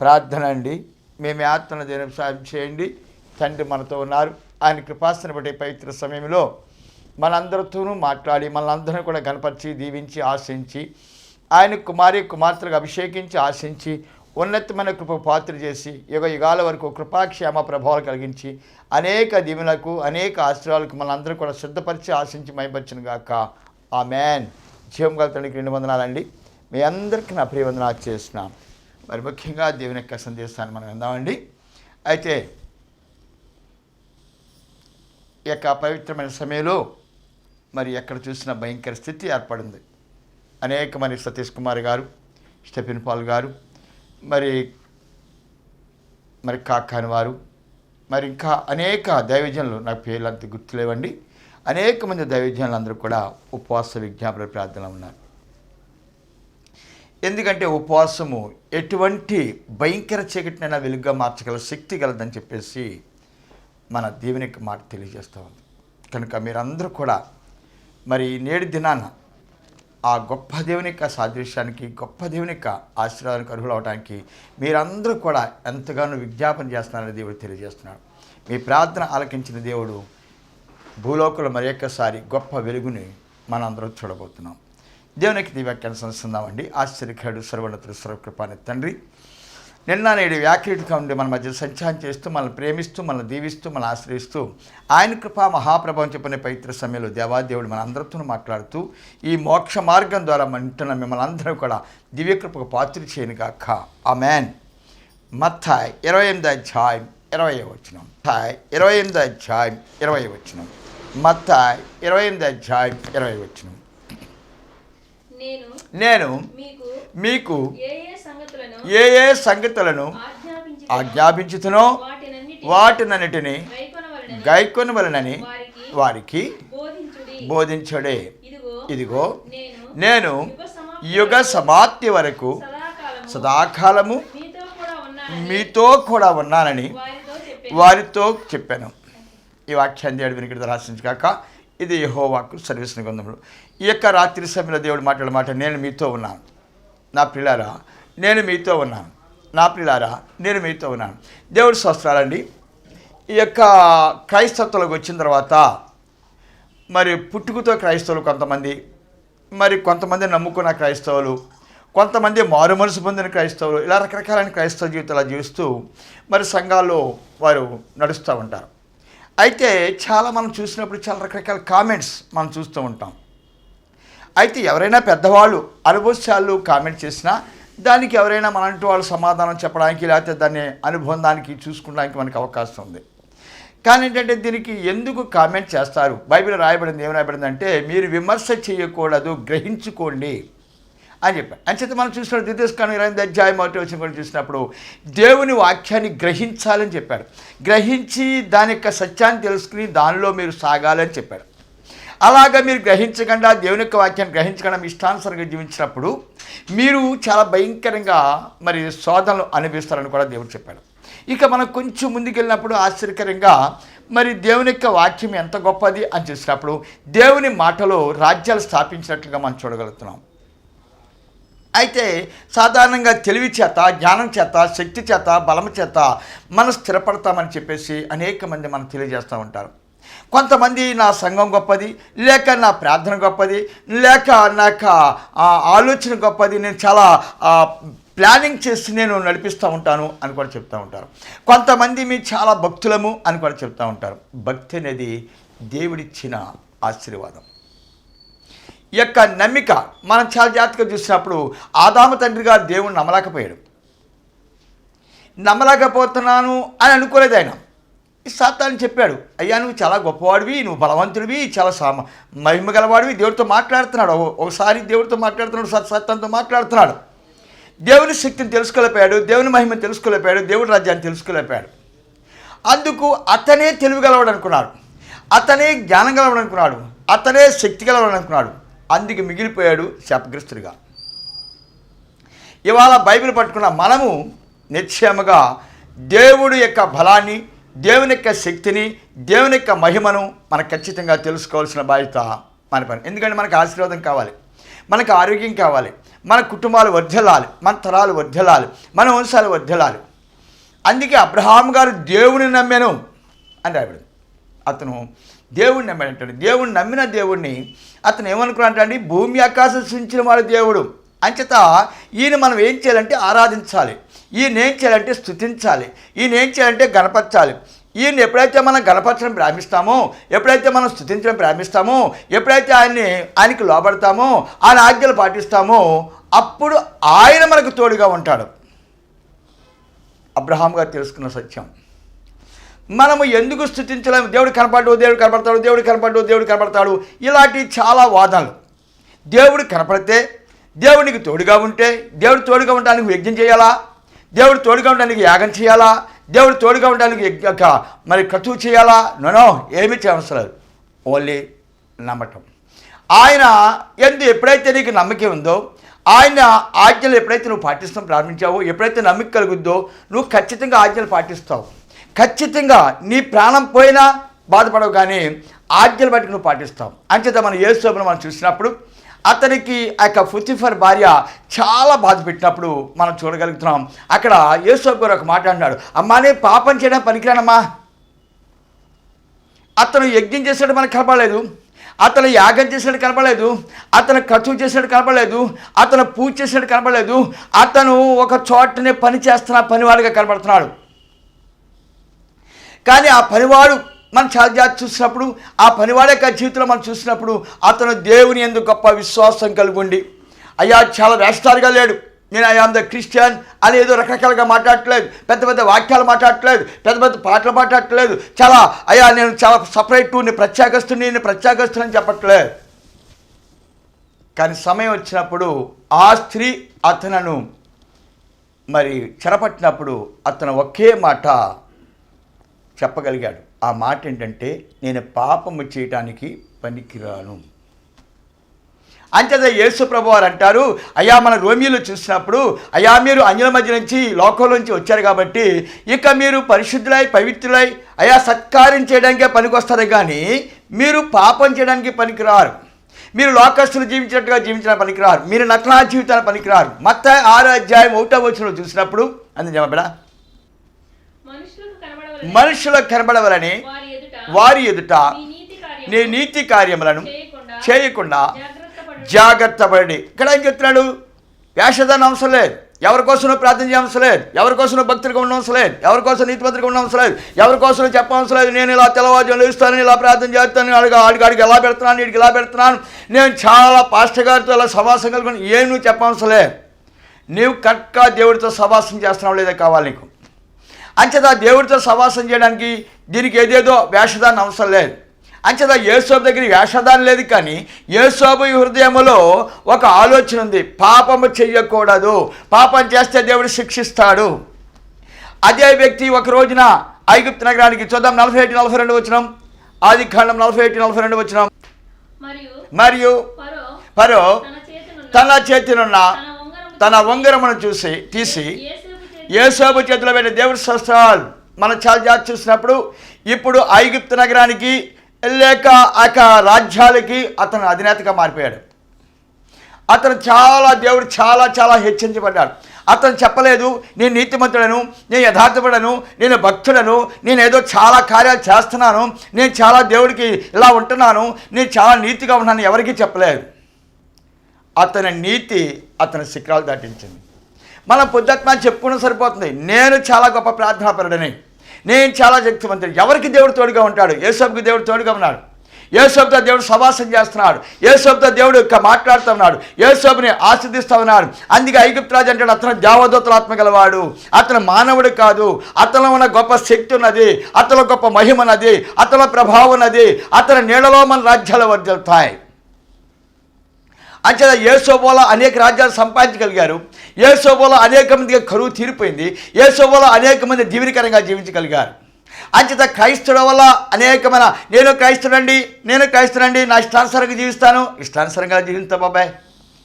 ప్రార్థన అండి. మేము ఆత్మను దేవుని సాయం చేయండి. తండ్రి మనతో ఉన్నారు. ఆయన కృపాసన బట్టి పవిత్ర సమయంలో మనందరితోనూ మాట్లాడి మనందరినీ కూడా గణపరిచి దీవించి ఆశించి ఆయన కుమార్తెలకు అభిషేకించి ఆశించి ఉన్నతమైన కృప పాత్ర చేసి యుగ యుగాల వరకు కృపాక్షేమ ప్రభావాలు కలిగించి అనేక దీవులకు అనేక ఆశ్రయాలకు మనందరూ కూడా సిద్ధపరిచి ఆశించి మైపరిచిన గాక. ఆమేన్. జీవం గల తండ్రికి 2 వందనాలండి. మీ అందరికీ నా ప్రియ వందనాలు చేస్తున్నాం. మరి ముఖ్యంగా దేవుని యొక్క సందేశాన్ని మనం విందామండి. అయితే ఈ యొక్క పవిత్రమైన సమయంలో మరి ఎక్కడ చూసిన భయంకర స్థితి ఏర్పడింది. అనేక మరి సతీష్ కుమార్ గారు, స్టెఫెన్ పాల్ గారు, మరి కాకాని వారు, మరి ఇంకా అనేక దైవజనులు, నాకు పేర్లు అంత గుర్తులేవండి, అనేక మంది దైవజనులు అందరూ కూడా ఉపవాస విజ్ఞాపన ప్రార్థనలు ఉన్నారు. ఎందుకంటే ఉపవాసము ఎటువంటి భయంకర చీకటినైనా వెలుగుగా మార్చగల శక్తి గలదని చెప్పేసి మన దేవుని యొక్క మాట తెలియజేస్తూ ఉంది. కనుక మీరందరూ కూడా మరి నేటి దినాన ఆ గొప్ప దేవుని యొక్క సాదృశ్యానికి, గొప్ప దేవుని యొక్క ఆశీర్వాదానికి అర్హులు అవడానికి మీరందరూ కూడా ఎంతగానో విజ్ఞాపన చేస్తున్నారని దేవుడు తెలియజేస్తున్నాడు. మీ ప్రార్థన ఆలకించిన దేవుడు భూలోకంలో మరి ఒక్కసారి గొప్ప వెలుగుని మనందరం చూడబోతున్నాం. దేవునికి దివ్యాఖ్యాన్ని సంస్తున్నామండి. ఆశ్చర్యకరుడు, సర్వోన్నతుడు, సర్వకృపాని తండ్రి, నిన్న నేడు వ్యాఖ్యగా ఉండి మన మధ్య సంచారం చేస్తూ మనల్ని ప్రేమిస్తూ మనల్ని దీవిస్తూ మనల్ని ఆశ్రయిస్తూ ఆయన కృపా మహాప్రభావం చెప్పిన పవిత్ర సమయంలో దేవాదేవుడు మన అందరితో మాట్లాడుతూ ఈ మోక్ష మార్గం ద్వారా మంటున్న మిమ్మల్ని అందరూ కూడా దివ్యకృపకు పాత్ర చేయను గాక. ఆమేన్. మత్తయి 28వ అధ్యాయం 20వ వచనం. మత్తయి 28వ అధ్యాయం 20వ వచనం. మత్తయి 28వ అధ్యాయం 20వ వచనం. నేను మీకు ఏ ఏ సంగతులను ఆజ్ఞాపించుతునో వాటినన్నిటినీ గైకొనవలెనని వారికి బోధించుడే. ఇదిగో నేను యుగ సమాప్తి వరకు సదాకాలము మీతో కూడా ఉన్నానని వారితో చెప్పాను. ఈ వాక్యాన్ని దేవుడు వినికిడి రాసించగాక. ఇది యెహోవాకు సర్వీసిన గ్రంథంలో ఈ యొక్క రాత్రి సమయంలో దేవుడు మాట్లాడే మాట, నేను మీతో ఉన్నాను నా ప్రియులారా, నేను మీతో ఉన్నాను నా ప్రియులారా, నేను మీతో ఉన్నాను. దేవుడు స్తోత్రాలండి. ఈ యొక్క క్రైస్తత్వంలోకి వచ్చిన తర్వాత మరి పుట్టుకతో క్రైస్తవులు కొంతమంది, మరి కొంతమంది నమ్ముకున్న క్రైస్తవులు, కొంతమంది మారు మనసు పొందిన క్రైస్తవులు, ఇలా రకరకాలైన క్రైస్తవ జీవితాలు జీవిస్తూ మరి సంఘాల్లో వారు నడుస్తూ ఉంటారు. అయితే చాలా మనం చూసినప్పుడు చాలా రకరకాల కామెంట్స్ మనం చూస్తూ ఉంటాం. అయితే ఎవరైనా పెద్దవాళ్ళు అనుభవశాలు కామెంట్ చేసినా దానికి ఎవరైనా మనంటూ వాళ్ళు సమాధానం చెప్పడానికి లేకపోతే దాన్ని అనుబంధానికి చూసుకోవడానికి మనకు అవకాశం ఉంది. కానీ ఏంటంటే దీనికి ఎందుకు కామెంట్ చేస్తారు? బైబిల్ రాయబడింది, ఏం రాయబడింది అంటే మీరు విమర్శ చేయకూడదు, గ్రహించుకోండి అని చెప్పారు. అంచేత మనం చూసినప్పుడు ద్వితీయోపదేశకాండం 28వ అధ్యాయం 1వ వచనం కూడా చూసినప్పుడు దేవుని వాక్యాన్ని గ్రహించాలని చెప్పాడు. గ్రహించి దాని యొక్క సత్యాన్ని తెలుసుకుని దానిలో మీరు సాగాలని చెప్పాడు. అలాగా మీరు గ్రహించకుండా దేవుని యొక్క వాక్యాన్ని గ్రహించకుండా మీ ఇష్టానుసారంగా జీవించినప్పుడు మీరు చాలా భయంకరంగా మరి శోధనలు అనుభవిస్తారని కూడా దేవుడు చెప్పాడు. ఇక మనం కొంచెం ముందుకెళ్ళినప్పుడు ఆశ్చర్యకరంగా మరి దేవుని యొక్క వాక్యం ఎంత గొప్పది అని చూసినప్పుడు దేవుని మాటలో రాజ్యాలు స్థాపించినట్లుగా మనం చూడగలుగుతున్నాం. అయితే సాధారణంగా తెలివి చేత, జ్ఞానం చేత, శక్తి చేత, బలము చేత మనం స్థిరపడతామని చెప్పేసి అనేక మంది మనం తెలియజేస్తూ ఉంటారు. కొంతమంది నా సంఘం గొప్పది, లేక నా ప్రార్థన గొప్పది, లేక నాకు ఆలోచన గొప్పది, నేను చాలా ప్లానింగ్ చేసి నేను నడిపిస్తూ ఉంటాను అని కూడా చెప్తూ ఉంటారు. కొంతమంది మీ చాలా భక్తులము అని కూడా చెప్తూ ఉంటారు. భక్తి అనేది దేవుడిచ్చిన ఆశీర్వాదం. ఈ యొక్క నమ్మిక మనం చాలా జాగ్రత్తగా చూసినప్పుడు ఆదాము తండ్రి గారు దేవుణ్ణి నమ్మలేకపోయాడు. నమ్మలేకపోతున్నాను అని అనుకోలేదు ఆయన. సాతాను చెప్పాడు, అయ్యా నువ్వు చాలా గొప్పవాడివి, నువ్వు బలవంతుడివి, చాలా మహిమ గలవాడివి, దేవుడితో మాట్లాడుతున్నాడు. ఒకసారి దేవుడితో మాట్లాడుతున్నాడు, సాతానుతో మాట్లాడుతున్నాడు. దేవుని శక్తిని తెలుసుకోలేకపోయాడు, దేవుని మహిమను తెలుసుకోలేకపోయాడు, దేవుడి రాజ్యాన్ని తెలుసుకోలేకపోయాడు. అందుకు అతనే తెలివి గలవాడు అనుకున్నాడు, అతనే జ్ఞానం గలవాడు అనుకున్నాడు, అతనే శక్తి గలవాడు అనుకున్నాడు. అందుకు మిగిలిపోయాడు శాపగ్రస్తుడిగా. ఇవాళ బైబిల్ పట్టుకున్న మనము నిశ్చయముగా దేవుడి యొక్క బలాన్ని, దేవుని యొక్క శక్తిని, దేవుని యొక్క మహిమను మనకు ఖచ్చితంగా తెలుసుకోవాల్సిన బాధ్యత మన పని. ఎందుకంటే మనకు ఆశీర్వాదం కావాలి, మనకు ఆరోగ్యం కావాలి, మన కుటుంబాలు వర్ధిల్లాలి, మన తరాలు వర్ధిల్లాలి, మన వంశాలు వర్ధిల్లాలి. అందుకే అబ్రహాం గారు దేవుని నమ్మాను అని రాయబడింది. అతను దేవుడిని నమ్మాడంటాడు. దేవుడిని నమ్మిన దేవుడిని అతను ఏమనుకున్నాడంటే భూమి ఆకాశం సృష్టించిన వాడు దేవుడు. అంచేత ఈయన మనం ఏం చేయాలంటే ఆరాధించాలి, ఈయన ఏం చేయాలంటే స్తుతించాలి, ఈయన ఏం చేయాలంటే గణపరచాలి. ఈయన ఎప్పుడైతే మనం గణపరచడం ప్రారంభిస్తామో, ఎప్పుడైతే మనం స్తుతించడం ప్రారంభిస్తామో, ఎప్పుడైతే ఆయనకి లోబడతామో, ఆయన ఆజ్ఞలు పాటిస్తామో, అప్పుడు ఆయన మనకు తోడుగా ఉంటాడు. అబ్రహాం గారు తెలుసుకున్న సత్యం. మనము ఎందుకు స్తుతించలేము? దేవుడు కనపడ్డు, దేవుడు కనపడతాడు, దేవుడు కనపడ్డు, దేవుడు కనపడతాడు, ఇలాంటి చాలా వాదనలు. దేవుడు కనపడితే, దేవునికి తోడుగా ఉంటే, దేవుడు తోడుగా ఉండడానికి యజ్ఞం చేయాలా, దేవుడు తోడుగా ఉండడానికి యాగం చేయాలా, దేవుడు తోడుగా ఉండడానికి మరి క్రతువు చేయాలా? నో, ఏమీ చేయవలసిన లేదు. ఓన్లీ నమ్మటం. ఆయన ఎప్పుడైతే నీకు నమ్మకం ఉందో, ఆయన ఆజ్ఞలు ఎప్పుడైతే నువ్వు పాటిస్తాం ప్రారంభించావో, ఎప్పుడైతే నమ్మకం కలుగుద్దో, నువ్వు ఖచ్చితంగా ఆజ్ఞలు పాటిస్తావు. ఖచ్చితంగా నీ ప్రాణం పోయినా బాధపడవు, కానీ ఆజ్ఞలు బట్టి నువ్వు పాటిస్తావు. అంచేత మన యేసుప్రభుని మనం చూసినప్పుడు అతనికి ఆ యొక్క పొతిఫర్ భార్య చాలా బాధ పెట్టినప్పుడు మనం చూడగలుగుతున్నాం. అక్కడ యేసుప్రభు గారు ఒక మాట అన్నాడు, అమ్మా నేను పాపం చేయడం పనికిరానమ్మా. అతను యజ్ఞం చేసాడు మనకు కనపడలేదు, అతను యాగం చేసినట్టు కనపడలేదు, అతను ఖర్చు చేసినట్టు కనపడలేదు, అతను పూజ చేసినట్టు కనపడలేదు. అతను ఒక చోటనే పని చేస్తున్న పనివాడిగా కనపడుతున్నాడు. కానీ ఆ పనివాడు మనం చాలా జాతి చూసినప్పుడు, ఆ పనివాడే జీవితంలో మనం చూసినప్పుడు అతను దేవుని యందు గొప్ప విశ్వాసం కలిగి, అయ్యా చాలా వేస్తారుగా లేడు, నేను ఐ ఆమ్ ద క్రిస్టియన్ అని ఏదో రకరకాలుగా మాట్లాడట్లేదు, పెద్ద పెద్ద వాక్యాలు మాట్లాడట్లేదు, పెద్ద పెద్ద పాటలు మాట్లాడట్లేదు, చాలా అయ్యా నేను చాలా సపరేట్, నేను ప్రత్యేకస్తుని చెప్పట్లేదు. కానీ సమయం వచ్చినప్పుడు ఆ స్త్రీ అతను మరి చెరపట్టినప్పుడు అతను ఒకే మాట చెప్పగలిగాడు. ఆ మాట ఏంటంటే, నేను పాపము చేయటానికి పనికిరాను. అంతేదా యేసు ప్రభు వారు అంటారు, అయ్యా మన రోమియోలో చూసినప్పుడు, అయ్యా మీరు అన్యుల మధ్య నుంచి లోకంలోంచి వచ్చారు కాబట్టి ఇక మీరు పరిశుద్ధులై పవిత్రులై అయ్యా సత్కార్యం చేయడానికే పనికొస్తారు, కానీ మీరు పాపం చేయడానికి పనికిరారు, మీరు లోకస్తులు జీవించినట్టుగా జీవించడానికి పనికిరారు, మీరు నటనా జీవితానికి పనికిరారు. మత్తయి 6:1 చూసినప్పుడు అందుకు చెప్పబడా, మనుషులకు కనబడవలని వారి ఎదుట నీ నీతి కార్యములను చేయకుండా జాగ్రత్త పడి. ఇక్కడ ఏం చెప్తున్నాడు? వేషధారణ అవసరం లేదు, ఎవరికోసం ప్రార్థన చేయవలసిన లేదు, ఎవరికోసం భక్తులుగా ఉండవలసిన లేదు, ఎవరికోసం నీతిమంతులుగా ఉండవలసిన లేదు, ఎవరికోసం చెప్పవలసిన లేదు. నేను ఇలా తెల్లవారుజామున లేస్తాను, ఇలా ప్రార్థన చేస్తాను, ఆడికి ఎలా పెడుతున్నాను, వీడికి ఎలా పెడుతున్నాను, నేను చాలా పాస్టర్ గారితో ఇలా సమాసం కలుగుని ఏం నువ్వు చెప్పవలసిన లేదు. నీవు కరెక్ట్గా దేవుడితో సమాసం చేస్తున్నావు లేదా కావాలి నీకు. అంచేత దేవుడితో సవాసం చేయడానికి దీనికి ఏదేదో వేషధారణ అవసరం లేదు. అంచేత యేసోబు దగ్గర వేషధారణ లేదు, కానీ యేసోబు హృదయంలో ఒక ఆలోచన ఉంది, పాపము చెయ్యకూడదు, పాపం చేస్తే దేవుడు శిక్షిస్తాడు. అదే వ్యక్తి ఒక రోజున ఐగుప్తు నగరానికి చూద్దాం, 41-42 ఆదికాండం 41-42 మరియు ఫరో తన చేతినున్న తన ఉంగరమును తీసి యేసోబు చేతిలో పెట్టి దేవుడు స్వస్థాలు. మన చాలా జాతి చూసినప్పుడు ఇప్పుడు ఐగుప్తు నగరానికి లేక ఆ రాజ్యాలకి అతను అధినేతగా మారిపోయాడు. అతను దేవుడు చాలా హెచ్చించబడ్డాడు. అతను చెప్పలేదు, నేను నీతిమంతుడను, నేను యథార్థపడను, నేను భక్తుడను, నేను ఏదో చాలా కార్యాలు చేస్తున్నాను, నేను చాలా దేవుడికి ఇలా ఉంటున్నాను, నేను చాలా నీతిగా ఉన్నాను, ఎవరికీ చెప్పలేదు. అతని నీతి అతని శిఖరాలు దాటించింది. మనం పొద్దున చెప్పుకున్న సరిపోతుంది, నేను చాలా గొప్ప ప్రార్థనాపరుడని, నేను చాలా శక్తివంతుడు. ఎవరికి దేవుడు తోడుగా ఉంటాడు? యేసోబుకి దేవుడు తోడుగా ఉన్నాడు. యేసోబుతో దేవుడు సవాసం చేస్తున్నాడు, యేసోబుతో దేవుడు మాట్లాడుతూ ఉన్నాడు, యేసోబుని ఆశీర్దిస్తూ ఉన్నాడు. అందుకే ఐగుప్తు రాజు అంటాడు, అతను దేవదూతల ఆత్మ గలవాడు, అతను మానవుడు కాదు, అతను ఉన్న గొప్ప శక్తి ఉన్నది, అతను గొప్ప మహిమ ఉన్నది, అతని ప్రభావం ఉన్నది, అతని నీడలో మన రాజ్యాలు వర్ధిల్లుతాయి. అంచేత యేసోబులో అనేక రాజ్యాలు సంపాదించగలిగారు, యేసోబులో అనేక మందికి కరువు తీరిపోయింది, యేసోబులో అనేక మంది జీవనకరంగా జీవించగలిగారు. అంచేత క్రైస్తవుల వల్ల అనేకమైన నేను క్రైస్తవునండి, నా ఇష్టానుసారంగా జీవిస్తాను. ఇష్టానుసారంగా జీవిస్తావు బాబాయ్,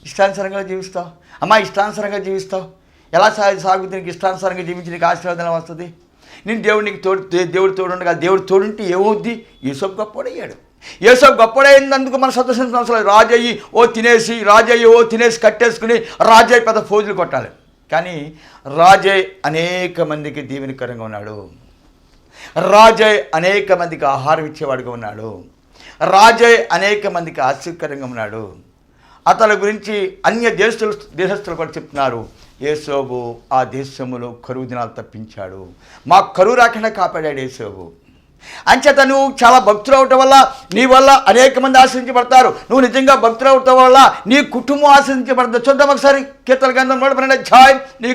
ఇష్టానుసారంగా జీవిస్తావు అమ్మా, ఇష్టానుసారంగా జీవిస్తావు. ఎలా సాగుతుంది? నీకు ఇష్టానుసారంగా జీవించి నీకు ఆశీర్వాదం వస్తుంది. నేను దేవుడు తోడుండగా దేవుడు తోడుంటే ఏమవుద్ది? యేసోబు గొప్పవాడయ్యాడు. యేసయ్య గొప్పడైనందుకు మనం సంతోషించిన అవసరం లేదు. రాజయ్యి ఓ తినేసి కట్టేసుకుని రాజయ్య పెద్ద ఫోజులు కొట్టాలి. కానీ రాజయ్య అనేక మందికి దీవెనకరంగా ఉన్నాడు. రాజయ్య అనేక మందికి ఆహారం ఇచ్చేవాడుగా ఉన్నాడు. రాజయ్య అనేక మందికి ఆశ్చర్యకరంగా ఉన్నాడు. అతని గురించి అన్య దేశస్తులు కూడా చెప్తున్నారు, యేసోబు ఆ దేశములో కరువు దినాలు తప్పించాడు, మాకు కరువు రాకుండా కాపాడాడు యేసోబు. అంచేత నువ్వు చాలా భక్తులు అవటం వల్ల నీ వల్ల అనేక మంది ఆశ్రయించబడతారు. నువ్వు నిజంగా భక్తులు అవటం వల్ల నీ కుటుంబం ఆశ్రయించబడుతుంది. చూద్దాం ఒకసారి కీర్తన గ్రంథం 112 అధ్యాయం. నీ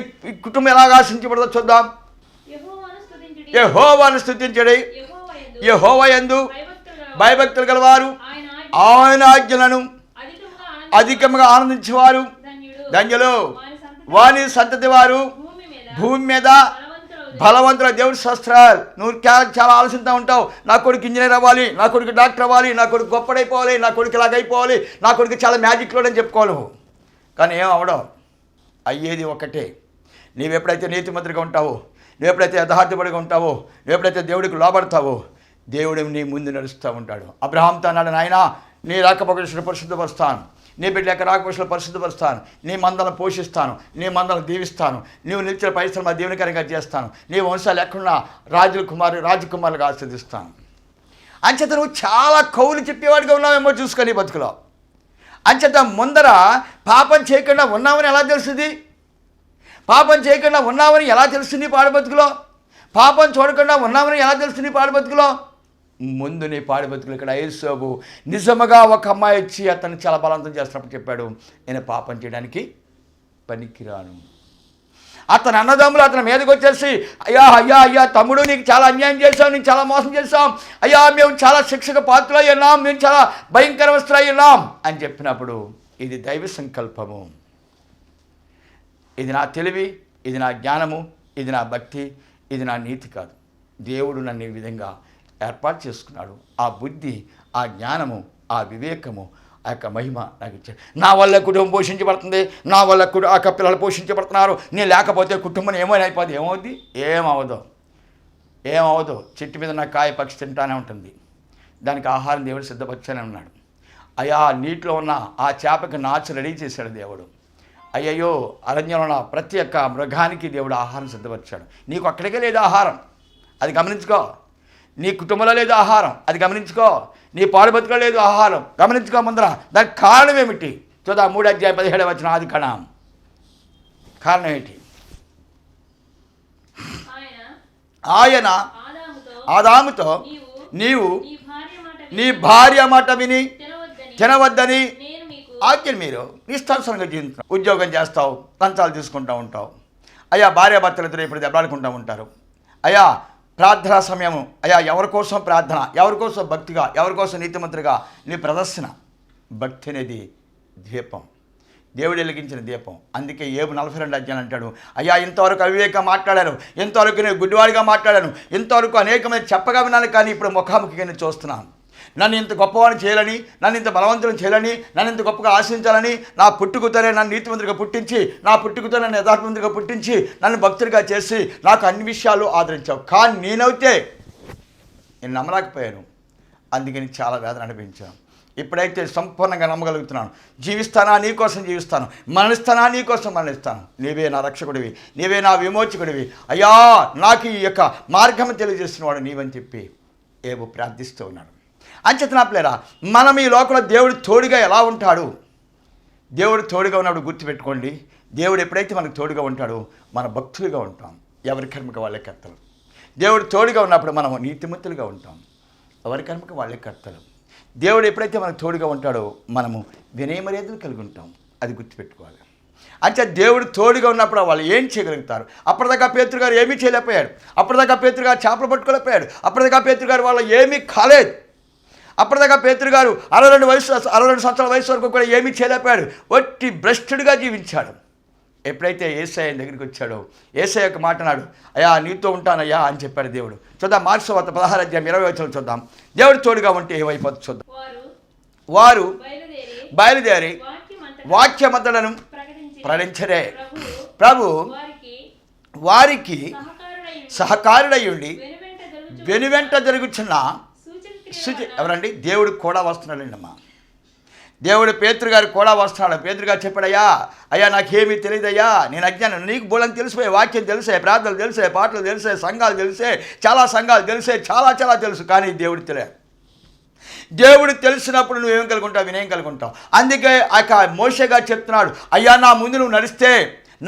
కుటుంబం ఎలాగ ఆశ్రయించబడుతుందో చూద్దాం. యెహోవాను స్తుతించడి, యెహోవా యందు భయభక్తులు గలవారు ఆయన ఆజ్ఞలను అధికంగా ఆనందించేవారు ధన్యులు. వాని సంతతి వారు భూమి మీద బలవంతుల. దేవుడి శాస్త్రాలు నువ్వు చాలా ఆలోచిస్తూ ఉంటావు, నా కొడుకు ఇంజనీర్ అవ్వాలి, నా కొడుకు డాక్టర్ అవ్వాలి, నా కొడుకు గొప్పడైపోవాలి, నా కొడుకు ఇలాగైపోవాలి, నా కొడుకు చాలా మ్యాజిక్లో అని చెప్పుకోవాలి. కానీ ఏం అవడం, అయ్యేది ఒకటే. నీవెప్పుడైతే నీతిమంతుడిగా ఉంటావో, నువ్వెప్పుడైతే యథార్థపడిగా ఉంటావో, నువ్వెప్పుడైతే దేవుడికి లోబడతావో, దేవుడు నీ ముందు నడుస్తూ ఉంటాడు. అబ్రహాంతో అన్నాడు, నాయన నీ రాకపోకలు పరిశుద్ధపరుస్తాను, నీ బిడ్డ యొక్క రాకపోకలు పరిశుద్ధపరుస్తాను, నీ మందలను పోషిస్తాను, నీ మందలను దీవిస్తాను, నీవు నిలిచిన పరిశ్రమ దీవెనకరంగా చేస్తాను, నీ వంశాలు ఎక్కడున్నా రాజకుమారులుగా ఆస్వాదిస్తాను. అంచేత నువ్వు చాలా కౌలు చెప్పేవాడిగా ఉన్నావేమో చూసుకొని బతుకులో. అంచేత ముందర పాపం చేయకుండా ఉన్నామని ఎలా తెలుస్తుంది? పాపం చేయకుండా ఉన్నామని ఎలా తెలుస్తుంది పాడుబతుకులో? పాపం చూడకుండా ఉన్నామని ఎలా తెలుస్తుంది పాడుబతుకులో? ముందు నీ పాడుబతుకులు ఇక్కడ యేసోబు నిజముగా ఒక అమ్మాయి వచ్చి అతన్ని చాలా బలవంతం చేస్తున్నప్పుడు చెప్పాడు, నేను పాపం చేయడానికి పనికిరాను. అతని అన్నదమ్ములు అతని మీదకి వచ్చేసి, అయ్యా అయ్యా అయ్యా తమ్ముడు, నీకు చాలా అన్యాయం చేశాం, నీకు చాలా మోసం చేశాం, అయ్యా మేము చాలా శిక్షకు పాత్రలై ఉన్నాం, మేము చాలా భయంకరవస్తులై ఉన్నాం అని చెప్పినప్పుడు, ఇది దైవ సంకల్పము, ఇది నా తెలివి, ఇది నా జ్ఞానము, ఇది నా భక్తి, ఇది నా నీతి కాదు. దేవుడు నన్ను ఈ విధంగా ఏర్పాటు చేసుకున్నాడు. ఆ బుద్ధి, ఆ జ్ఞానము, ఆ వివేకము, ఆ యొక్క మహిమ నాకు ఇచ్చాడు. నా వల్ల కుటుంబం పోషించబడుతుంది, నా వల్ల ఆ పిల్లలు పోషించబడుతున్నారు, నేను లేకపోతే కుటుంబం ఏమైనా అయిపోద్ది. ఏమవుద్ది? ఏమవదు. చెట్టు మీద నా కాయ పక్షి తింటానే ఉంటుంది, దానికి ఆహారం దేవుడు సిద్ధపరచానే ఉన్నాడు. అయ్యా నీటిలో ఉన్న ఆ చేపకి నాచు రెడీ చేశాడు దేవుడు. అయ్యయ్యో అరణ్యంలో ఉన్న ప్రతి ఒక్క మృగానికి దేవుడు ఆహారం సిద్ధపరిచాడు. నీకు అక్కడికే లేదు ఆహారం, అది గమనించుకో. నీ కుటుంబంలో లేదు ఆహారం, అది గమనించుకో. నీ పాడుబతుకులో లేదు ఆహారం, గమనించుకో. ముందర దానికి కారణం ఏమిటి? చూద్దా 3:17 ఆది కారణం ఏంటి? ఆయన ఆదాముతో నీవు నీ భార్య మాట విని తినవద్దని ఆజ్ఞ మీరు నిష్ఠానుసారంగా జీవిస్తున్నావు. ఉద్యోగం చేస్తావు, లంచాలు తీసుకుంటూ ఉంటావు. అయ్యా భార్యాభర్తలు ఇద్దరు ఇప్పుడు దెబ్బలాడుకుంటూ ఉంటారు. అయ్యా ప్రార్థనా సమయము, అయ్యా ఎవరి కోసం ప్రార్థన, ఎవరి కోసం భక్తిగా, ఎవరి కోసం నీతిమంతుడిగా నీ ప్రదర్శన. భక్తి అనేది దీపం, దేవుడు వెలిగించిన దీపం. అందుకే ఏబు 42 అధ్యాయం అంటాడు, అయ్యా ఇంతవరకు అవివేకంగా మాట్లాడాను, ఇంతవరకు నేను గుడ్డివాడిగా మాట్లాడాను, ఇంతవరకు అనేకమంది చెప్పగా విన్నాను, కానీ ఇప్పుడు ముఖాముఖిగా నేను చూస్తున్నాను. నన్ను ఇంత గొప్పవాడిని చేయాలని, నన్ను ఇంత బలవంతులను చేయాలని, నన్ను ఇంత గొప్పగా ఆశించాలని, నా పుట్టుకతోనే నన్ను నీతిమంతుడిగా పుట్టించి, నా పుట్టుకతో నన్ను యథార్థవంతుడిగా పుట్టించి, నన్ను భక్తుడిగా చేసి నాకు అన్ని విషయాలు ఆదరించావు. కానీ నేనైతే నేను నమ్మలేకపోయాను, అందుకని చాలా వేదన అనిపించాను. ఇప్పుడైతే సంపూర్ణంగా నమ్మగలుగుతున్నాను. జీవిస్తానా నీ కోసం జీవిస్తాను, మరణిస్తానా నీ కోసం మరణిస్తాను. నీవే నా రక్షకుడివి, నీవే నా విమోచకుడివి. అయ్యా నాకు ఈ యొక్క మార్గం తెలియజేస్తున్నవాడు నీవని చెప్పి ఏవో ప్రార్థిస్తూ ఉన్నాడు. అంచేత నా పిల్లరా, మనం ఈ లోకంలో దేవుడు తోడుగా ఎలా ఉంటాడు? దేవుడు తోడుగా ఉన్నప్పుడు గుర్తుపెట్టుకోండి, దేవుడు ఎప్పుడైతే మనకు తోడుగా ఉంటాడో మన భక్తులుగా ఉంటాం, ఎవరి కర్మకి వాళ్ళే కర్తలు. దేవుడు తోడుగా ఉన్నప్పుడు మనం నీతిమంతులుగా ఉంటాం, ఎవరి కర్మకి వాళ్ళే కర్తలు. దేవుడు ఎప్పుడైతే మనకు తోడుగా ఉంటాడో మనము వినయమర్యాదలు కలిగి ఉంటాం, అది గుర్తుపెట్టుకోవాలి. అంటే దేవుడు తోడుగా ఉన్నప్పుడు వాళ్ళు ఏం చేయగలుగుతారు? అప్పటిదాకా పేతురు గారు ఏమీ చేయలేకపోయాడు, అప్పటిదాకా పేతురు గారు చేపలు పట్టుకోలేకపోయాడు, అప్పటిదాకా పేతురు గారు వాళ్ళు ఏమీ కాలేదు, అప్పటిదాకా పేతురు గారు 62 సంవత్సరాల వయసు వరకు కూడా ఏమీ చేయలేకపోయాడు, ఒట్టి భ్రష్టుడిగా జీవించాడు. ఎప్పుడైతే యేసయ్య దగ్గరికి వచ్చాడో యేసయ్య యొక్క మాట అన్నాడు, అయ్యా నీతో ఉంటానయ్యా అని చెప్పాడు దేవుడు. చూద్దాం మార్క్సు వార్త 16:20 చూద్దాం. దేవుడు తోడుగా ఉంటే ఏమైపోతుంది చూద్దాం. వారు బయలుదేరి వాక్యమంతలను ప్రకటించరే, ప్రభు వారికి సహకారుడై ఉండి వెనువెంట జరుగుతున్న ఎవరండి? దేవుడు కూడా వస్తున్నాడండి అమ్మా. దేవుడు పేతురు గారికి కూడా వస్తున్నాడు. పేతురు గారు చెప్పాడు, అయ్యా నాకేమీ తెలియదయ్యా, నేను అజ్ఞానం, నీకు బోలని తెలిసిపోయే, వాక్యం తెలిసే, ప్రార్థనలు తెలిసే, పాటలు తెలిసే, సంఘాలు తెలిసే, చాలా సంఘాలు తెలిసే, చాలా చాలా తెలుసు, కానీ దేవుడు తెలియదు. దేవుడు తెలిసినప్పుడు నువ్వేం కలుగుంటావు? వినయం కలుగుంటావు. అందుకే మోషే గారు చెప్తున్నాడు, అయ్యా నా ముందు నువ్వు నడిస్తే,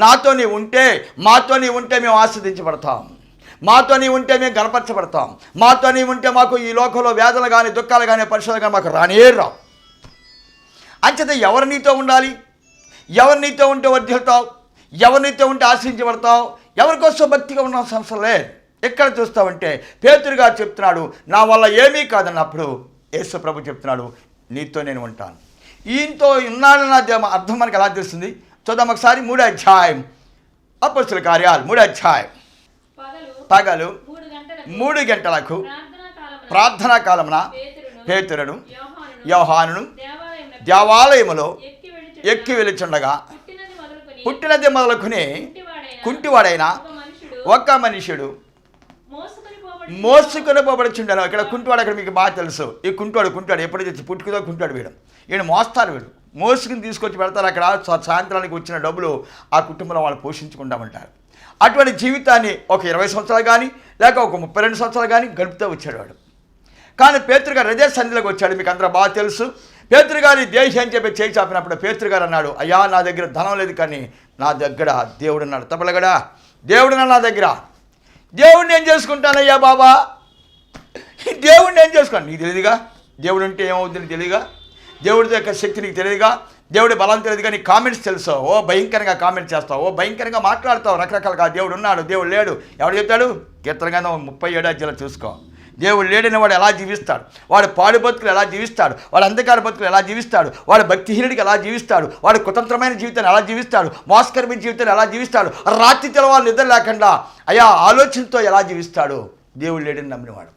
నాతో నీవు ఉంటే, మాతో నీవు ఉంటే మేము ఆస్వాదించబడతాం, మాతో నీవు ఉంటే మేము గణపరచబడతాం, మాతో నీవు ఉంటే మాకు ఈ లోకంలో వేదనలు కానీ దుఃఖాలు కానీ పరిశ్రమలు కానీ మాకు రానే రావు. అంచేత ఎవరు నీతో ఉండాలి? ఎవరు నీతో ఉంటే వర్ధిల్తావు? ఎవరు నీతో ఉంటే ఆశ్రయించబడతావు? ఎవరికోసం భక్తిగా ఉన్న సంస్థలే. ఎక్కడ చూస్తావంటే పేతురు గారు చెప్తున్నాడు, నా వల్ల ఏమీ కాదన్నప్పుడు యేసు ప్రభు చెప్తున్నాడు, నీతో నేను ఉంటాను. ఈయనతో ఉన్నాడన్న అర్థం మనకు ఎలా తెలుస్తుంది? చూద్దాం ఒకసారి. 3వ అధ్యాయం అపొస్తలుల కార్యాలు 3వ అధ్యాయం. పగలు 3 గంటలకు ప్రార్థనా కాలమున పేతురును యోహానును దేవాలయములో ఎక్కి వెలుచుండగా పుట్టినది మొదలుకొని కుంటివాడైన ఒక్క మనుషుడు మోసుకొని పోబడుచుండాను. ఇక్కడ కుంటివాడు అక్కడ మీకు బాగా తెలుసు. ఈ కుంటాడు ఎప్పుడైతే పుట్టుకతో కుంటాడు వీడు, ఈయన మోస్తారు, వీడు మోసుకుని తీసుకొచ్చి పెడతారు. అక్కడ సాయంత్రానికి వచ్చిన డబ్బులు ఆ కుటుంబంలో వాళ్ళు పోషించుకుంటామంటారు. అటువంటి జీవితాన్ని ఒక 20 సంవత్సరాలు కానీ లేక ఒక 32 సంవత్సరాలు కానీ గడుపుతూ వచ్చాడు వాడు. కానీ పేతురు గారు అదే సన్నిధిలోకి వచ్చాడు. మీకు అందరూ బాగా తెలుసు. పేతురు గారి దేశం అని చెప్పి చేయి చాపినప్పుడు పేతురు గారు అన్నాడు, అయ్యా నా దగ్గర ధనం లేదు, కానీ నా దగ్గర దేవుడు అన్నాడు. తప్పలగడా దేవుడు నా దగ్గర, దేవుడిని ఏం చేసుకుంటానయ్యా బాబా, దేవుడిని ఏం చేసుకోండి. నీకు తెలియదుగా దేవుడు అంటే ఏమవుతుంది, తెలియదుగా దేవుడి యొక్క శక్తి నీకు తెలియదుగా, దేవుడి బలం తెలియదుగా, నీ కామెంట్స్ తెలుసు, ఓ భయంకరంగా కామెంట్ చేస్తావు, ఓ భయంకరంగా మాట్లాడతావు రకరకాలుగా. దేవుడు ఉన్నాడు, దేవుడు లేడు, ఎవడు చెప్తాడు? కీర్తన గ్రంథం 37వ అధ్యాయంలో చూసుకో. దేవుడు లేడని వాడు ఎలా జీవిస్తాడు, వాడు పాడు బతుకులు ఎలా జీవిస్తాడు, వాడు అంధకార బతుకులు ఎలా జీవిస్తాడు, వాడు భక్తిహీనుడికి ఎలా జీవిస్తాడు, వాడు కుతంత్రమైన జీవితాన్ని ఎలా జీవిస్తాడు, మోసకరమైన జీవితాన్ని ఎలా జీవిస్తాడు, రాత్రి తెలవాళ్ళు నిద్ర లేకుండా అయా ఆలోచనతో ఎలా జీవిస్తాడు. దేవుడు లేడని నమ్మినవాడు,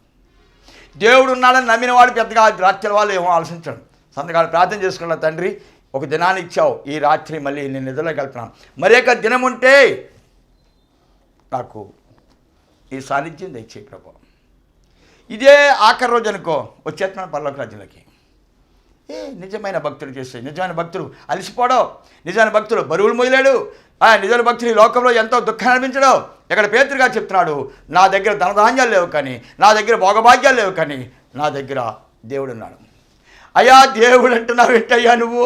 దేవుడు ఉన్నాడని నమ్మినవాడు పెద్దగా రాత్రి వాళ్ళు ఏమో ఆలోచించాడు. సంతకాలు ప్రార్థన చేసుకున్న తండ్రి, ఒక దినాన్ని ఇచ్చావు, ఈ రాత్రి మళ్ళీ నేను నిద్రలోకి వెళ్తున్నాను, మరొక దినం ఉంటే నాకు ఈ సాన్నిధ్యం దయచేయి ప్రభు. ఇదే ఆఖరి రోజు అనుకో, వచ్చేస్తున్నాను పరలోక రాజ్యంలోకి. నిజమైన భక్తులు చేస్తే, నిజమైన భక్తులు అలసిపోవడం, నిజమైన భక్తులు బరువులు మొదలాడు, నిజమైన భక్తులు ఈ లోకంలో ఎంతో దుఃఖాన్ని అనిపించడం. ఇక్కడ పేతురు గారు చెప్తున్నాడు, నా దగ్గర ధనధాన్యాలు లేవు కానీ, నా దగ్గర భోగభాగ్యాలు లేవు కానీ, నా దగ్గర దేవుడు ఉన్నాడు. అయ్యా దేవుడు అంటున్నావు ఏంటయ్యా నువ్వు?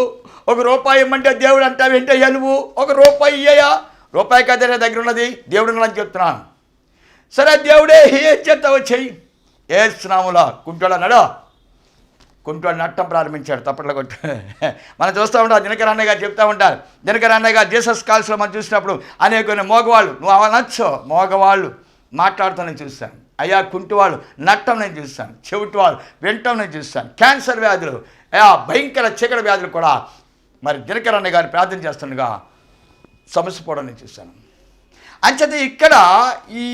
₹1 ఇమ్మంటే దేవుడు అంటావు ఏంటయ్యా నువ్వు? ₹1 ఇయ్యా, రూపాయి కదే నా దగ్గర ఉన్నది, దేవుడు ఉన్నాడని చెప్తున్నాను. సరే దేవుడే ఏం చెప్తావో చెయ్యి. ఏ స్నాములా కుంటోడు అన్నాడు, కుంటోడు నట్టం ప్రారంభించాడు. తప్పట్లో కొట్టు మనం చూస్తూ ఉంటాం. దినకర్ అన్నయ్య గారు చెప్తూ ఉంటారు. దినకర్ అన్నయ్య గారు జీసస్ కాల్స్లో మనం చూసినప్పుడు అనేక మోగవాళ్ళు, నువ్వు అవ నచ్చో మోగవాళ్ళు మాట్లాడుతూ నేను చూస్తాను. అయ్యా కుంటివాళ్ళు నట్టం నేను చూస్తాను, చెవిటి వాళ్ళు వింటం నేను చూస్తాను, క్యాన్సర్ వ్యాధులు, భయంకర చీకటి వ్యాధులు కూడా మరి దినకర్ అన్నయ్య గారు ప్రార్థన చేస్తుండగా సమస్య పోవడం నేను చూస్తాను. అంచేత ఇక్కడ ఈ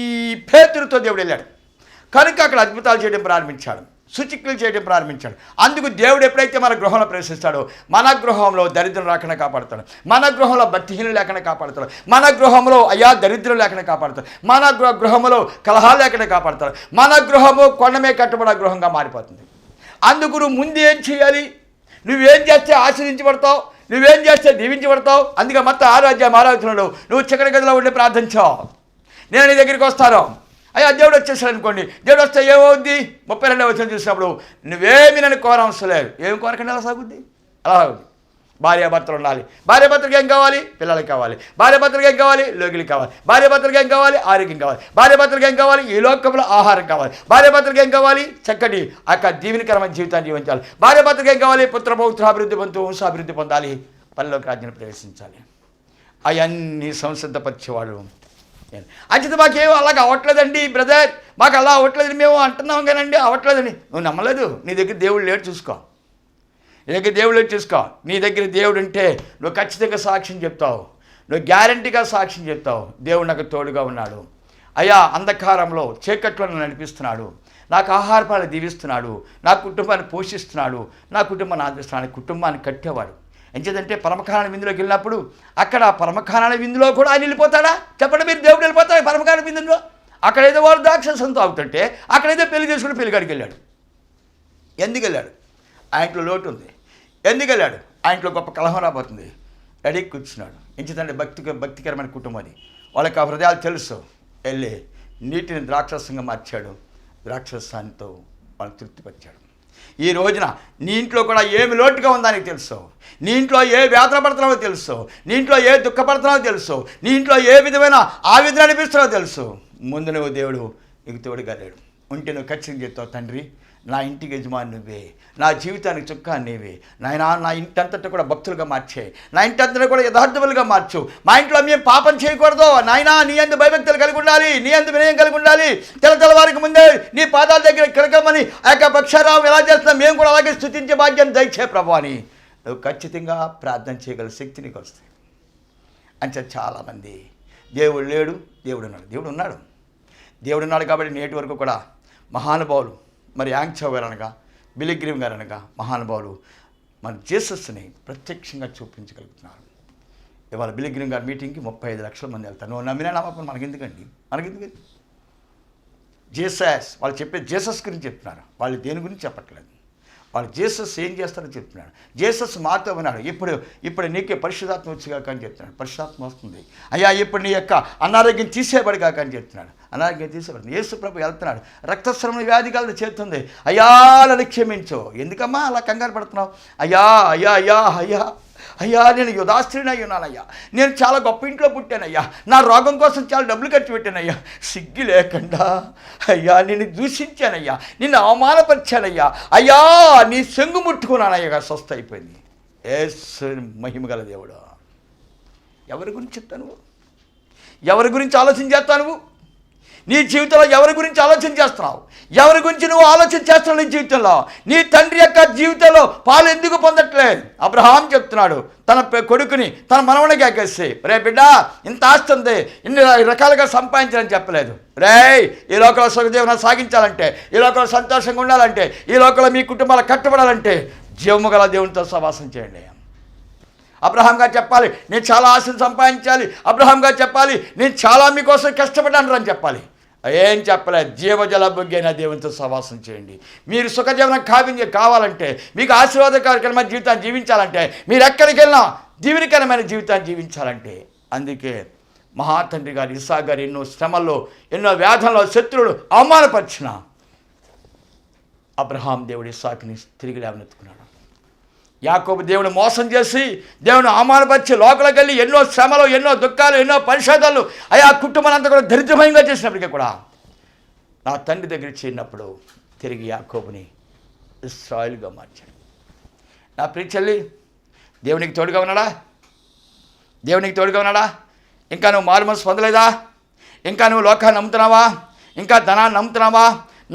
పేతురుతో దేవుడు వెళ్ళాడు కనుక అక్కడ అద్భుతాలు చేయడం ప్రారంభించాడు, సూచికలు చేయడం ప్రారంభించాడు. అందుకు దేవుడు ఎప్పుడైతే మన గృహంలో ప్రవేశిస్తాడో మన గృహంలో దరిద్రం రాకుండా కాపాడుతాడు, మన గృహంలో భక్తిహీనులు లేకుండా కాపాడుతాడు, మన గృహంలో దరిద్రం లేకుండా కాపాడుతాడు, మన గృహంలో కలహాలు లేకుండా కాపాడుతాడు, మన గృహము కొండమే కట్టబడ గృహంగా మారిపోతుంది. అందుకు నువ్వు ముందు ఏం చేయాలి? నువ్వేం చేస్తే ఆశ్రయించబడతావు, నువ్వేం చేస్తే దీవించబడతావు. అందుకే మొత్తం 6వ అధ్యాయం 6వ వచనంలో నువ్వు చీకటి గదిలో ఉండి ప్రార్థించావు, నేను నీ దగ్గరికి వస్తాను. అయ్యా దేవుడు వచ్చేసాడు అనుకోండి, దేవుడు వస్తే ఏమవుద్ది? 32వ వచనం చూసినప్పుడు నువ్వేమి నన్ను కోరవసరం లేదు. ఏమి కోరకండి అలా సాగుద్ది, అలా సాగుద్ది. భార్యాభర్తలు ఉండాలి, భార్యాభర్తలకు ఏం కావాలి? పిల్లలకి కావాలి. భార్యాభర్తలకు ఏం కావాలి? లోగిలికి కావాలి. భార్యాభర్తలకు ఏం కావాలి? ఆరోగ్యం కావాలి. భార్యాభర్తలకు ఏం కావాలి? ఈ లోకంలో ఆహారం కావాలి. భార్యాభర్తలకు ఏం కావాలి? చక్కటి దీవెనకరమైన జీవితాన్ని జీవించాలి. భార్యాభర్తలకు ఏం కావాలి? పుత్రపౌత్రాభివృద్ధి పొందుతూ వంశాభివృద్ధి పొందాలి, పరలోక రాజ్యాన్ని ప్రవేశించాలి. అవన్నీ సంసిద్ధపరిచేవాడు. అంచేత మాకేమో అలాగ అవ్వట్లేదండి బ్రదర్, మాకు అలా అవ్వట్లేదని మేము అంటున్నాం కానండి, అవ్వట్లేదని నువ్వు నమ్మలేదు. నీ దగ్గర దేవుడు లేడు, చూసుకో. నీ దగ్గర దేవుడు లేడు, చూసుకో. నీ దగ్గర దేవుడు ఉంటే నువ్వు ఖచ్చితంగా సాక్ష్యం చెప్తావు, నువ్వు గ్యారంటీగా సాక్ష్యం చెప్తావు. దేవుడు నాకు తోడుగా ఉన్నాడు, అయ్యా అంధకారంలో చీకట్లో నన్ను నడిపిస్తున్నాడు, నాకు ఆహారపాలు దీవిస్తున్నాడు, నా కుటుంబాన్ని పోషిస్తున్నాడు, నా కుటుంబాన్ని ఆదరిస్తున్నాడు, కుటుంబాన్ని కట్టేవాడు. ఎంచేదంటే పరమకారణ విందులోకి వెళ్ళినప్పుడు అక్కడ పరమకారణ విందులో కూడా ఆయన వెళ్ళిపోతాడా? చెప్పండి మీరు, దేవుడు వెళ్ళిపోతాడు పరమకారణ విందులో. అక్కడైతే వాడు ద్రాక్షరసం తాగుతుంటే అక్కడైతే పెళ్లి చేసుకుని పెళ్లికాడికి వెళ్ళాడు. ఎందుకు వెళ్ళాడు? ఆ ఇంట్లో లోటు ఉంది. ఎందుకు వెళ్ళాడు? ఆ ఇంట్లో గొప్ప కలహం రాబోతుంది. రెడీ కూర్చున్నాడు. ఎంచుతంటే భక్తికరమైన కుటుంబం అది. వాళ్ళకి ఆ హృదయాలు తెలుసు. వెళ్ళి నీటిని ద్రాక్షరసంగా మార్చాడు. ద్రాక్షరసాంతో వాళ్ళు తృప్తిపరిచాడు. ఈ రోజున నీ ఇంట్లో కూడా ఏమి లోటుగా ఉందో నీకు తెలుసు. నీ ఇంట్లో ఏ వేదన పడుతున్నావో తెలుసు. నీ ఇంట్లో ఏ దుఃఖపడుతున్నావో తెలుసు. నీ ఇంట్లో ఏ విధమైన ఆవేదన అనిపిస్తున్నావో తెలుసు. ముందు నువ్వు దేవుడు నీకు తోడుగా లేడు ఉంటే నువ్వు ఖచ్చితంగా చెప్తావు, తండ్రి నా ఇంటికి యజమాని నువ్వే, నా జీవితానికి చుక్కా నీవే నాయనా, నా ఇంటి అంతటా కూడా భక్తులుగా మార్చే, నా ఇంటి అంతటా కూడా యథార్థులుగా మార్చు. మా ఇంట్లో మేము పాపం చేయకూడదు నాయనా, నీ యందు భయభక్తులు కలిగి ఉండాలి, నీ యందు వినయం కలిగి ఉండాలి. తెల్లవారికి ముందే నీ పాదాల దగ్గర కిలకమని ఆ యొక్క పక్షారావు ఎలా చేస్తున్నాం మేము కూడా అలాగే స్తుతించే భాగ్యం దయచే ప్రభు అని నువ్వు ఖచ్చితంగా ప్రార్థన చేయగల శక్తి నీకు వస్తాయి. అంటే చాలామంది దేవుడు లేడు, దేవుడు ఉన్నాడు. దేవుడు ఉన్నాడు కాబట్టి నేటి వరకు కూడా మహానుభావులు మరి యాంగ్చో గారు అనగా, బిలిగ్రీమ్ గారు అనగా మహానుభావులు మన జీసస్ని ప్రత్యక్షంగా చూపించగలుగుతున్నారు. ఇవాళ బిలిగ్రీమ్ గారి మీటింగ్కి 35 లక్షల మంది వెళ్తారు. నువ్వు నమ్మినా నమ్మకం మనకెందుకండి? జీసస్ వాళ్ళు చెప్పే జీసస్ గురించి చెప్తున్నారు. వాళ్ళు దేని గురించి చెప్పట్లేదు. వాళ్ళు జీసస్ ఏం చేస్తారో చెప్తున్నాడు. జీసస్ మాతో ఉన్నాడు. ఇప్పుడు నీకే పరిశుద్ధాత్మ వచ్చేగాక అని చెప్తున్నాడు. పరిశుద్ధాత్మ వస్తుంది. అయ్యా ఇప్పుడు నీ యొక్క అనారోగ్యం తీసేయబడిగాక అని చెప్తున్నాడు. అనారోగ్యం తీసేబడింది. యేసు ప్రభు వెళ్తున్నాడు. రక్తస్రావం వ్యాధి కలదు చేస్తుంది. అయ్యా నన్ను క్షమించు. ఎందుకమ్మా అలా కంగారు పడుతున్నావు? అయ్యా అయ్యా అయ్యా అయ్యా అయ్యా నేను యుధాస్త్రీని అయి ఉన్నానయ్యా, నేను చాలా గొప్ప ఇంట్లో పుట్టానయ్యా, నా రోగం కోసం చాలా డబ్బులు ఖర్చు పెట్టానయ్యా, సిగ్గు లేకుండా అయ్యా నిన్ను దూషించానయ్యా, నిన్ను అవమానపరిచానయ్యా, అయ్యా నీ సెంగు ముట్టుకున్నానయ్యా, స్వస్థ అయిపోయింది. యేసు మహిమగల దేవుడు. ఎవరి గురించి చెప్తావు నువ్వు? ఎవరి గురించి ఆలోచన చేస్తావు నువ్వు? నీ జీవితంలో ఎవరి గురించి ఆలోచన చేస్తున్నావు? ఎవరి గురించి నువ్వు ఆలోచన చేస్తున్నావు? నీ జీవితంలో నీ తండ్రి యొక్క జీవితంలో పాలు ఎందుకు పొందట్లేదు? అబ్రహాం చెప్తున్నాడు తన కొడుకుని తన మనవడికి ఎక్కేసి, రే బిడ్డ ఇంత ఆస్తి ఉంది, ఇన్ని రకాలుగా సంపాదించాలని చెప్పలేదు. రేయ్ ఈ లోకంలో సుఖజీవనం సాగించాలంటే, ఈ లోకంలో సంతోషంగా ఉండాలంటే, ఈ లోకంలో మీ కుటుంబాలు కట్టబడాలంటే జీవము గల దేవునితో సహవాసం చేయండి. అబ్రహాం గారు చెప్పాలి నేను చాలా ఆశను సంపాదించాలి. అబ్రహాం గారు చెప్పాలి నేను చాలా మీకోసం కష్టపడ్డాను అని చెప్పాలి. ఏం చెప్పలేదు. జీవజల బుగ్గైన దేవునితో సహవాసం చేయండి. మీరు సుఖజీవనం కావాలంటే, మీకు ఆశీర్వాదకరమైన జీవితాన్ని జీవించాలంటే, మీరు ఎక్కడికి వెళ్ళినా దీవెనకరమైన జీవితాన్ని జీవించాలంటే, అందుకే మహాతండ్రి గారు ఇస్సాకు గారు ఎన్నో శ్రమల్లో ఎన్నో వ్యాధుల్లో శత్రువులు అవమానపరిచిన అబ్రహాం దేవుడు ఇస్సాకుని తిరిగి లేవనెత్తుకున్నాడు. యాకోబు దేవుని మోసం చేసి దేవుని అవమానపరిచి లోపలికి వెళ్ళి ఎన్నో శ్రమలు, ఎన్నో దుఃఖాలు, ఎన్నో పరిశోధనలు అయ్యా కుటుంబాన్ని అంతా కూడా దరిద్రమయంగా చేసినప్పటికీ కూడా నా తండ్రి దగ్గర చేరినప్పుడు తిరిగి యాకోబుని ఇశ్రాయేలుగా మార్చాడు. నా ప్రియ చెల్లి, దేవునికి తోడుగా ఉన్నాడా? దేవునికి తోడుగా ఉన్నాడా? ఇంకా నువ్వు మారుమనసు పొందలేదా? ఇంకా నువ్వు లోకాన్ని నమ్ముతున్నావా? ఇంకా ధనాన్ని నమ్ముతున్నావా?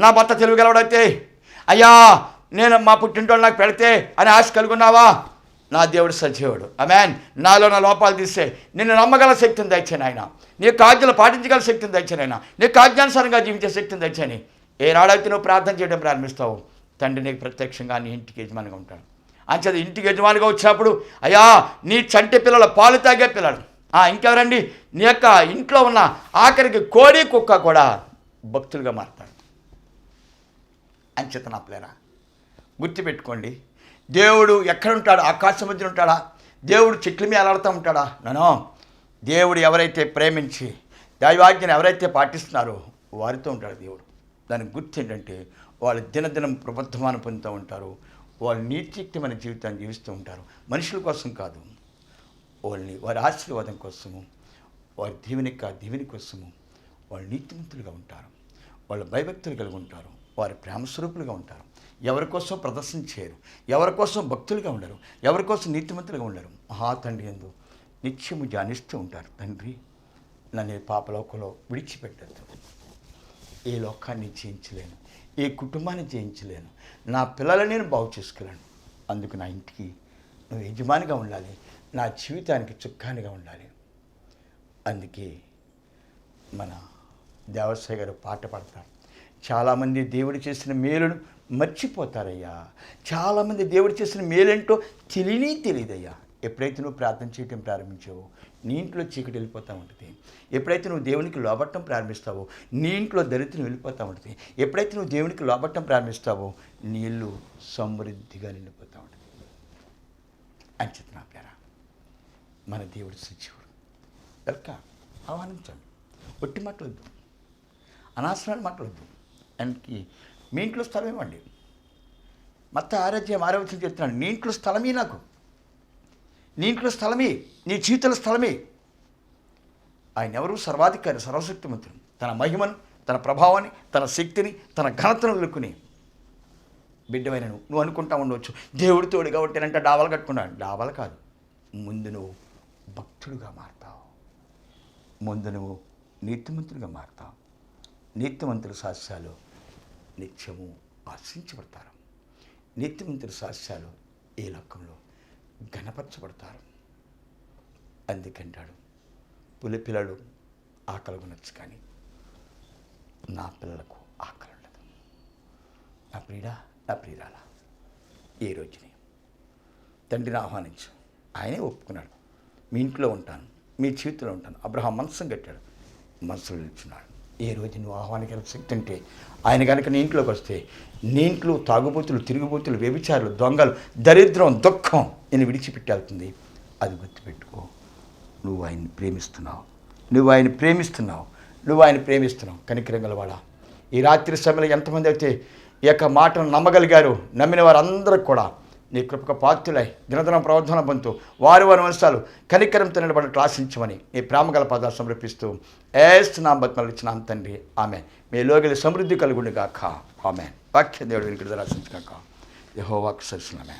నా భర్త తెలివిగలవాడైతే, అయ్యా నేను మా పుట్టింటోళ్ళు నాకు పెడితే అని ఆశ కలుగున్నావా? నా దేవుడు సజీవుడు. ఆమేన్. నాలో నా లోపాలు తీసే నిన్ను నమ్మగల శక్తిని దయచేయను ఆయన, నీ ఆజ్ఞలు పాటించగల శక్తిని దయచేయను ఆయన, నీ ఆజ్ఞానుసారంగా జీవించే శక్తిని దయచేయని. ఏనాడైతే నువ్వు ప్రార్థన చేయడం ప్రారంభిస్తావు తండ్రి నీకు ప్రత్యక్షంగా నీ ఇంటికి యజమానిగా ఉంటాడు. అంచేది ఇంటికి యజమానిగా వచ్చినప్పుడు అయ్యా నీ చంటి పిల్లలు పాలు తాగే పిల్లలు, ఇంకెవరండి నీ యొక్క ఇంట్లో ఉన్న ఆఖరికి కోడి కుక్క కూడా భక్తులుగా మారుతాడు. అంచేత నా పిల్లరా గుర్తుపెట్టుకోండి, దేవుడు ఎక్కడుంటాడు? ఆకాశం మధ్యన ఉంటాడా? దేవుడు చెట్ల మీద అలాడుతూ ఉంటాడా? నో. దేవుడు ఎవరైతే ప్రేమించి దైవాజ్ఞను ఎవరైతే పాటిస్తున్నారో వారితో ఉంటాడు దేవుడు. దానికి గుర్తు ఏంటంటే వాళ్ళు దినదినం ప్రబుద్ధమానం పొందుతూ ఉంటారు. వాళ్ళు నీతియుక్తమైన జీవితాన్ని జీవిస్తూ ఉంటారు. మనుషుల కోసం కాదు, వాళ్ళని వారి ఆశీర్వాదం కోసము, వారి దీవెని కోసము వాళ్ళు నీతిమంతులుగా ఉంటారు. వాళ్ళు భయభక్తులు కలిగి ఉంటారు. వారి ప్రేమ స్వరూపులుగా ఉంటారు. ఎవరి కోసం ప్రదర్శన చేయరు, ఎవరి కోసం భక్తులుగా ఉండరు, ఎవరి కోసం నీతిమంతులుగా ఉండరు. మహాతండ్రి యందు నిత్యము ధ్యానిస్తూ ఉంటారు. తండ్రి నన్ను పాపలోకంలో విడిచిపెట్టద్దు. ఏ లోకాన్ని జయించలేను, ఏ కుటుంబాన్ని జయించలేను, నా పిల్లలని నేను బాగు చేసుకోలేను. అందుకు నా ఇంటికి నువ్వు యజమానిగా ఉండాలి, నా జీవితానికి చుక్కానిగా ఉండాలి. అందుకే మన దేవసాయి గారు పాట పాడతారు. చాలామంది దేవుడు చేసిన మేలును మర్చిపోతారయ్యా. చాలామంది దేవుడు చేసిన మేలేంటో తెలియదయ్యా. ఎప్పుడైతే నువ్వు ప్రార్థన చేయటం ప్రారంభించావో నీ ఇంట్లో చీకటి వెళ్ళిపోతూ ఉంటుంది. ఎప్పుడైతే నువ్వు దేవునికి లోబట్టం ప్రారంభిస్తావో నీ ఇంట్లో దరిద్రం వెళ్ళిపోతూ ఉంటుంది. ఎప్పుడైతే నువ్వు దేవునికి లోబట్టం ప్రారంభిస్తావో నీ ఇల్లు సమృద్ధిగా నిండిపోతూ ఉంటుంది. అంచేత నా ప్యారా, మన దేవుడు సజీవుడు కనుక ఆహ్వానించండి. ఒట్టి మాటలొద్దు, అనవసరమైన మాటలొద్దు. ఆయనకి మీ ఇంట్లో స్థలం ఇవ్వండి. మత్తయి 6:6 చెప్తున్నాడు, నీ ఇంట్లో స్థలమే, నాకు నీ ఇంట్లో స్థలమే, నీ జీవితంలో స్థలమే. ఆయన ఎవరు? సర్వాధికారి, సర్వశక్తిమంతుడు. తన మహిమను, తన ప్రభావాన్ని, తన శక్తిని, తన ఘనతను వదులుకుని బిడ్డమైన నువ్వు అనుకుంటా ఉండవచ్చు, దేవుడు తోడుగా ఉంటేనంటే డాబాలు కట్టుకున్నాడు. డాబాలు కాదు, ముందు నువ్వు భక్తుడుగా మారుతావు. ముందు నువ్వు నీతిమంతుడిగా మారుతావు. నీతిమంతుల సాక్ష్యాలు నిత్యము ఆశించబడతారు. నీతిమంతుల సాక్ష్యాలు ఈ లోకంలో ఘనపరచబడతారు. అందుకంటాడు, పులి పిల్లలు ఆకలి కొనొచ్చు కానీ నా పిల్లలకు ఆకలి ఉండదు. నా ప్రియుడా, నా ప్రియురాల, ఈ రోజుని తండ్రిని ఆహ్వానించు. ఆయనే ఒప్పుకున్నాడు, మీ ఇంట్లో ఉంటాను, మీ జీవితంలో ఉంటాను. అబ్రహాం మనస్సును కట్టాడు, మనసులో నిల్చున్నాడు. ఏ రోజు నువ్వు ఆహ్వానికర శక్తి ఉంటే ఆయన కనుక నీ ఇంట్లోకి వస్తే నీ ఇంట్లో తాగుబోతులు, తిరుగుబోతులు, వ్యభిచారులు, దొంగలు, దరిద్రం, దుఃఖం నేను విడిచిపెట్టేళ్తుంది. అది గుర్తుపెట్టుకో. నువ్వు ఆయన్ని ప్రేమిస్తున్నావు, నువ్వు ఆయన ప్రేమిస్తున్నావు, నువ్వు ఆయన ప్రేమిస్తున్నావు. కనికరం గలవాడా, ఈ రాత్రి సమయంలో ఎంతమంది అయితే ఈ యొక్క మాటను నమ్మగలిగారు, నమ్మిన వారందరూ కూడా నీ కృపక పాత్రులై దినదిన ప్రవర్ధన పొందుతూ వారి వంశాలు కనికరంతో నిలబడి ఆశించమని నీ ప్రేమగల పదాలు సమర్పిస్తూ ఏస్తున్నాం బతుమలు ఇచ్చినాం తండ్రి. ఆమె మీ లోగిలి సమృద్ధి కలుగుండి గాక. ఆమె వాక్య దేవుడు వెనుకడు రాసించుగాక. యెహోవాకు సరిసినామే.